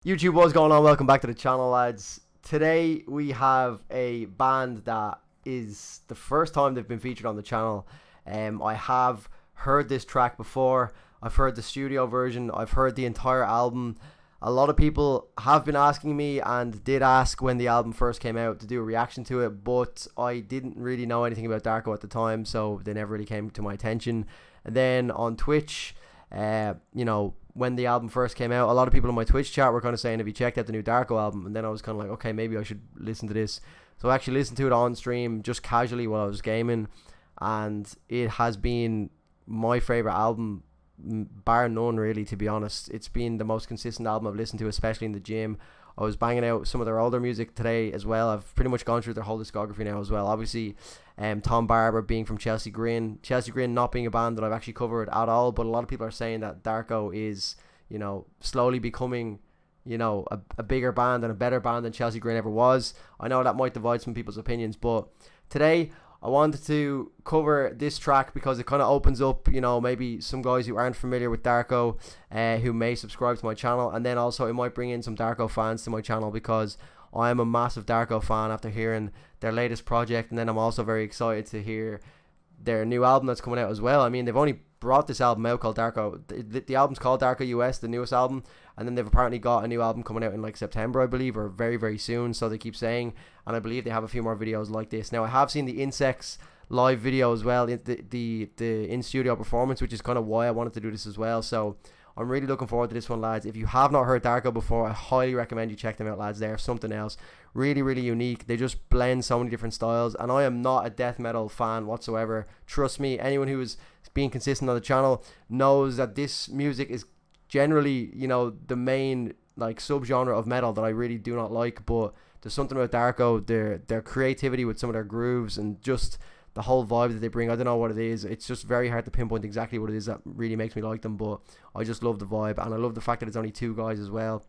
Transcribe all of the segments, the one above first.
YouTube, what's going on? Welcome back to the channel, lads. Today we have a band that is the first time they've been featured on the channel. I have heard this track before. I've heard the studio version. I've heard the entire album. A lot of people have been asking me and did ask when the album first came out to do a reaction to it, but I didn't really know anything about Darko at the time, so they never really came to my attention. And then on Twitch, when the album first came out, a lot of people in my Twitch chat were kind of saying, have you checked out the new Darko album? And then I was kind of like, okay, maybe I should listen to this. So I actually listened to it on stream just casually while I was gaming, and it has been my favorite album, bar none, really, to be honest. It's been the most consistent album I've listened to, especially in the gym. I was banging out some of their older music today as well. I've pretty much gone through their whole discography now as well. Obviously, Tom Barber being from Chelsea Grin not being a band that I've actually covered at all, but a lot of people are saying that Darko is, slowly becoming, a bigger band and a better band than Chelsea Grin ever was. I know that might divide some people's opinions, but today I wanted to cover this track because it kind of opens up, maybe some guys who aren't familiar with Darko, who may subscribe to my channel, and then also it might bring in some Darko fans to my channel because I am a massive Darko fan after hearing their latest project, and then I'm also very excited to hear their new album that's coming out as well. I mean, they've only brought this album out called Darko. The album's called Darko US, the newest album, and then they've apparently got a new album coming out in like September, I believe, or very, very soon, so they keep saying, and I believe they have a few more videos like this. Now, I have seen the Insects live video as well, the in-studio performance, which is kind of why I wanted to do this as well, so I'm really looking forward to this one, lads. If you have not heard Darko before, I highly recommend you check them out, lads. They're something else. Really, really unique. They just blend so many different styles, and I am not a death metal fan whatsoever. Trust me, anyone who is being consistent on the channel knows that this music is generally, the main subgenre of metal that I really do not like, but there's something about Darko, their creativity with some of their grooves and just the whole vibe that they bring. I don't know what it is. It's just very hard to pinpoint exactly what it is that really makes me like them, but I just love the vibe, and I love the fact that it's only two guys as well.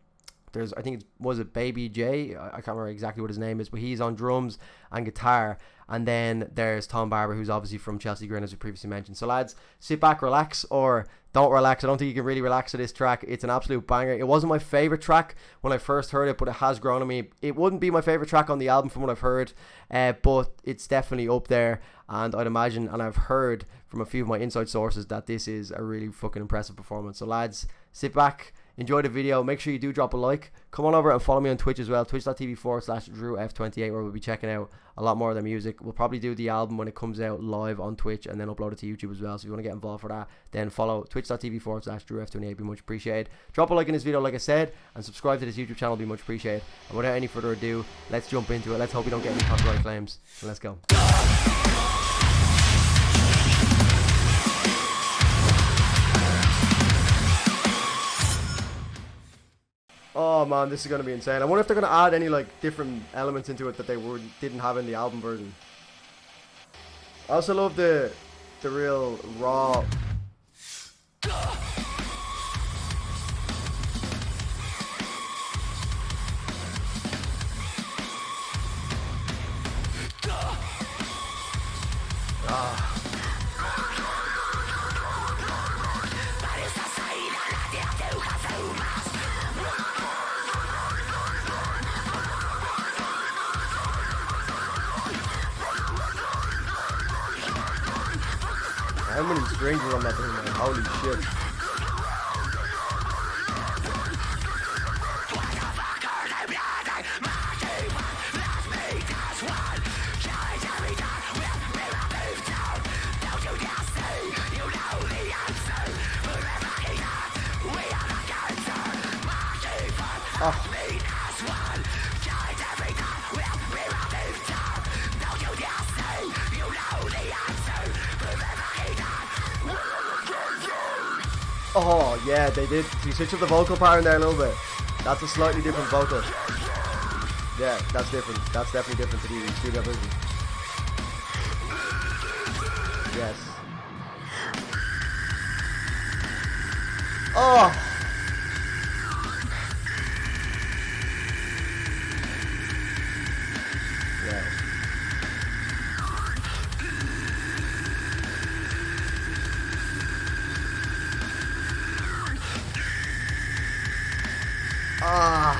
There's, I think was it Baby J? I can't remember exactly what his name is, but he's on drums and guitar. And then there's Tom Barber, who's obviously from Chelsea Grin, as we previously mentioned. So lads, sit back, relax, or don't relax. I don't think you can really relax to this track. It's an absolute banger. It wasn't my favorite track when I first heard it, but it has grown on me. It wouldn't be my favorite track on the album from what I've heard, but it's definitely up there. And I'd imagine, and I've heard from a few of my inside sources, that this is a really fucking impressive performance. So lads, sit back, enjoy the video. Make sure you do drop a like. Come on over and follow me on Twitch as well, twitch.tv/DrewF28, where we'll be checking out a lot more of their music. We'll probably do the album when it comes out live on Twitch and then upload it to YouTube as well. So if you want to get involved for that, then follow twitch.tv/DrewF28. Be much appreciated. Drop a like in this video, like I said, and subscribe to this YouTube channel. Be much appreciated. And without any further ado, let's jump into it. Let's hope we don't get any copyright claims. And let's go. Oh man, this is going to be insane. I wonder if they're going to add any different elements into it that they didn't have in the album version. I also love the real raw. How many strings are on that thing, man? Holy shit. Oh. Oh yeah, they did. You switch up the vocal pattern there a little bit. That's a slightly different vocal. Yeah, that's different. That's definitely different to the studio version. Yes. Oh. Yeah. Ah.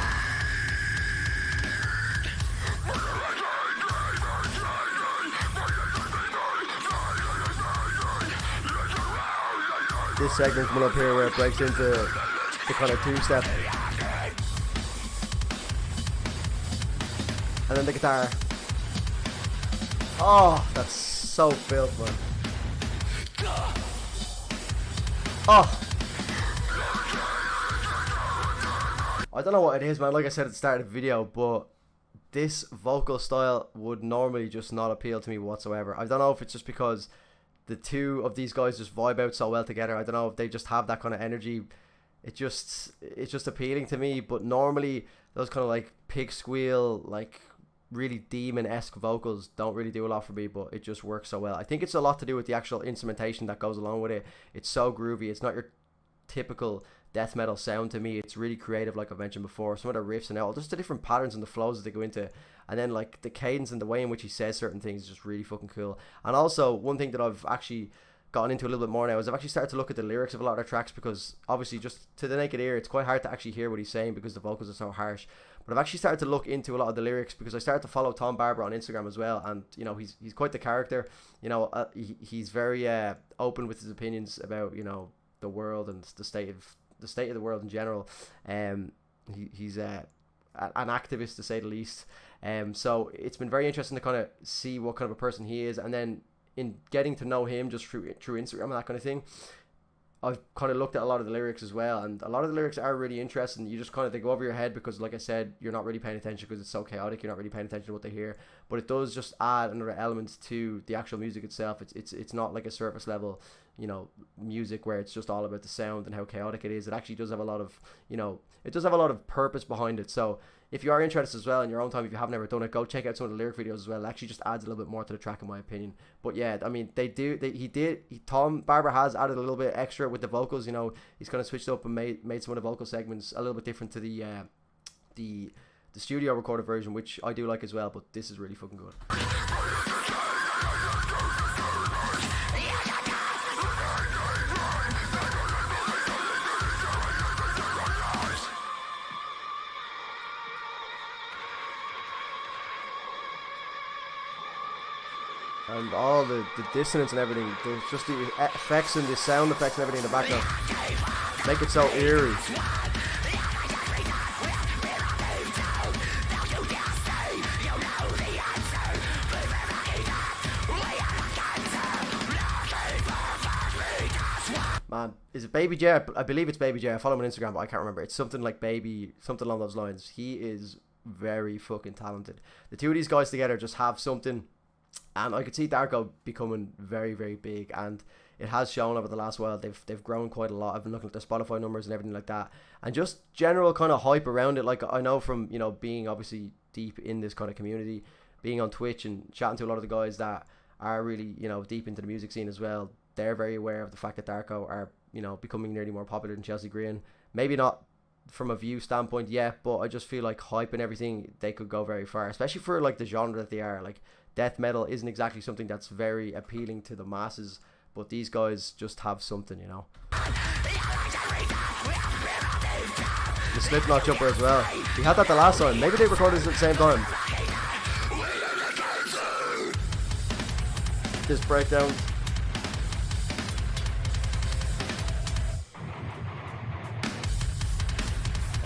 segment coming up here where it breaks into the kind of two-step. And then the guitar. Oh, that's so filth, man. Oh. I don't know what it is, man. Like I said at the start of the video, but this vocal style would normally just not appeal to me whatsoever. I don't know if it's just because the two of these guys just vibe out so well together. I don't know if they just have that kind of energy. It's just appealing to me. But normally those kind of like pig squeal, like really demon-esque vocals don't really do a lot for me, but it just works so well. I think it's a lot to do with the actual instrumentation that goes along with it. It's so groovy. It's not your typical death metal sound to me. It's really creative, like I've mentioned before. Some of the riffs and all, just the different patterns and the flows that they go into, and then like the cadence and the way in which he says certain things is just really fucking cool. And also one thing that I've actually gotten into a little bit more now is I've actually started to look at the lyrics of a lot of their tracks, because obviously just to the naked ear it's quite hard to actually hear what he's saying because the vocals are so harsh. But I've actually started to look into a lot of the lyrics because I started to follow Tom Barber on Instagram as well, and you know he's quite the character. You know he's very open with his opinions about, you know, the world and the state of the world in general. He's an activist, to say the least. So it's been very interesting to kind of see what kind of a person he is, and then in getting to know him just through Instagram and that kind of thing, I've kind of looked at a lot of the lyrics as well, and a lot of the lyrics are really interesting. You just kind of, they go over your head because, like I said, you're not really paying attention because it's so chaotic. You're not really paying attention to what they hear, but it does just add another element to the actual music itself. It's not like a surface level, you know, music where it's just all about the sound and how chaotic it is. It actually does have a lot of, you know, it does have a lot of purpose behind it. So if you are interested as well in your own time, if you have never done it, go check out some of the lyric videos as well. It actually just adds a little bit more to the track, in my opinion. But yeah, I mean, Tom Barber has added a little bit extra with the vocals. You know, he's kind of switched up and made some of the vocal segments a little bit different to the studio recorded version, which I do like as well. But this is really fucking good. And all the dissonance and everything, there's just the effects and the sound effects and everything in the background make it so eerie. Man, is it Baby J? I believe it's Baby J. I follow him on Instagram, but I can't remember. It's something like Baby, something along those lines. He is very fucking talented. The two of these guys together just have something. And I could see Darko becoming very, very big, and it has shown over the last while. They've grown quite a lot. I've been looking at their Spotify numbers and everything like that, and just general kind of hype around it. Like, I know from, you know, being obviously deep in this kind of community, being on Twitch and chatting to a lot of the guys that are really, you know, deep into the music scene as well. They're very aware of the fact that Darko are, you know, becoming nearly more popular than Chelsea Green. Maybe not from a view standpoint yet, but I just feel like hype and everything, they could go very far, especially for like the genre that they are. Like, death metal isn't exactly something that's very appealing to the masses, but these guys just have something, you know. The Slipknot jumper as well. We had that the last time. Maybe they recorded this at the same time. This breakdown.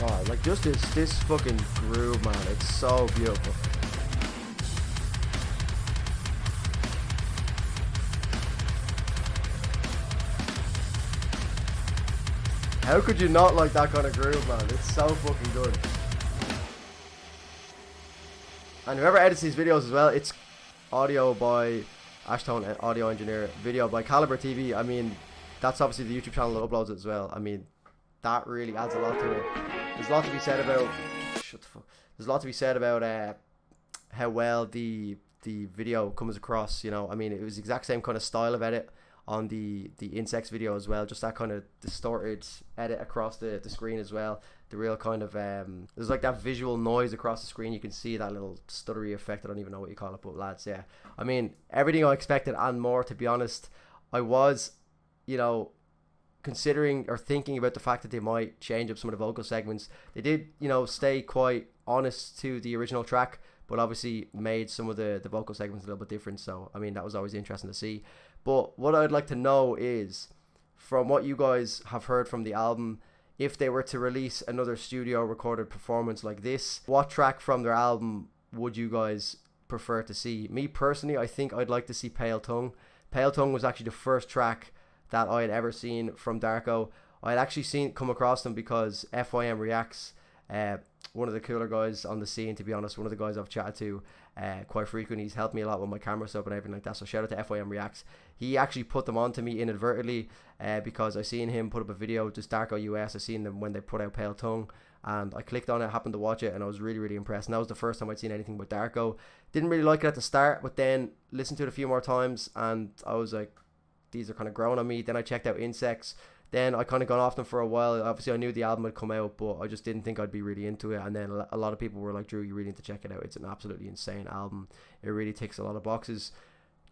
Oh, like just this fucking groove, man. It's so beautiful. How could you not like that kind of groove, man? It's so fucking good. And whoever edits these videos as well, it's audio by Ashtone, audio engineer, video by Caliber TV. I mean, that's obviously the YouTube channel that uploads it as well. I mean, that really adds a lot to it. There's a lot to be said about... Shut the fuck. There's a lot to be said about how well the video comes across, you know. I mean, it was the exact same kind of style of edit on the Insects video as well, just that kind of distorted edit across the screen as well. The real kind of there's like that visual noise across the screen. You can see that little stuttery effect. I don't even know what you call it, but lads, yeah, I mean, everything I expected and more, to be honest. I was, you know, considering or thinking about the fact that they might change up some of the vocal segments. They did, you know, stay quite honest to the original track, but obviously made some of the vocal segments a little bit different. So I mean, that was always interesting to see. But what I'd like to know is, from what you guys have heard from the album, if they were to release another studio recorded performance like this, what track from their album would you guys prefer to see? Me personally, I think I'd like to see Pale Tongue. Pale Tongue was actually the first track that I had ever seen from Darko. I had actually come across them because FYM Reacts, one of the cooler guys on the scene, to be honest, one of the guys I've chatted to quite frequently. He's helped me a lot with my camera setup and everything like that, so shout out to FYM Reacts. He actually put them on to me inadvertently because I seen him put up a video, just Darko US. I seen them when they put out Pale Tongue, and I clicked on it, happened to watch it, and I was really, really impressed. And that was the first time I'd seen anything with Darko. Didn't really like it at the start, but then listened to it a few more times, and I was like, these are kind of growing on me. Then I checked out Insects. Then I kind of got off them for a while. Obviously, I knew the album had come out, but I just didn't think I'd be really into it. And then a lot of people were like, Drew, you really need to check it out. It's an absolutely insane album. It really ticks a lot of boxes.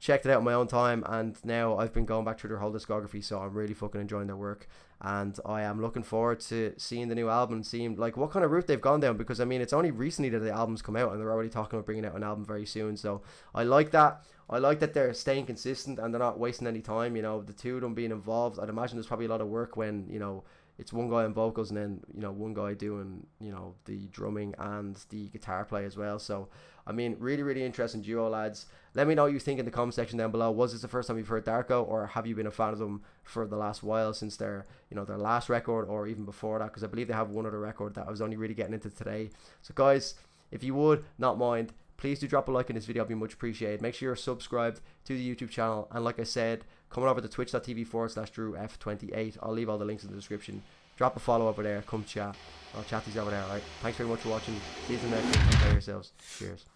Checked it out on my own time, and now I've been going back through their whole discography, so I'm really fucking enjoying their work, and I am looking forward to seeing the new album and seeing like what kind of route they've gone down, because I mean it's only recently that the album's come out and they're already talking about bringing out an album very soon. So I like that. I like that they're staying consistent and they're not wasting any time, you know, the two of them being involved. I'd imagine there's probably a lot of work when, you know, it's one guy on vocals and then, you know, one guy doing, you know, the drumming and the guitar play as well. So I mean, really, really interesting duo, lads. Let me know what you think in the comment section down below. Was this the first time you've heard Darko, or have you been a fan of them for the last while, since their, you know, their last record, or even before that? Because I believe they have one other record that I was only really getting into today. So guys, if you would not mind, please do drop a like in this video. It'd be much appreciated. Make sure you're subscribed to the YouTube channel, and like I said, coming over to twitch.tv/DrewF28. I'll leave all the links in the description. Drop a follow over there. Come chat. I'll chat to you over there. Alright. Thanks very much for watching. See you in the next one. Take care of yourselves. Cheers.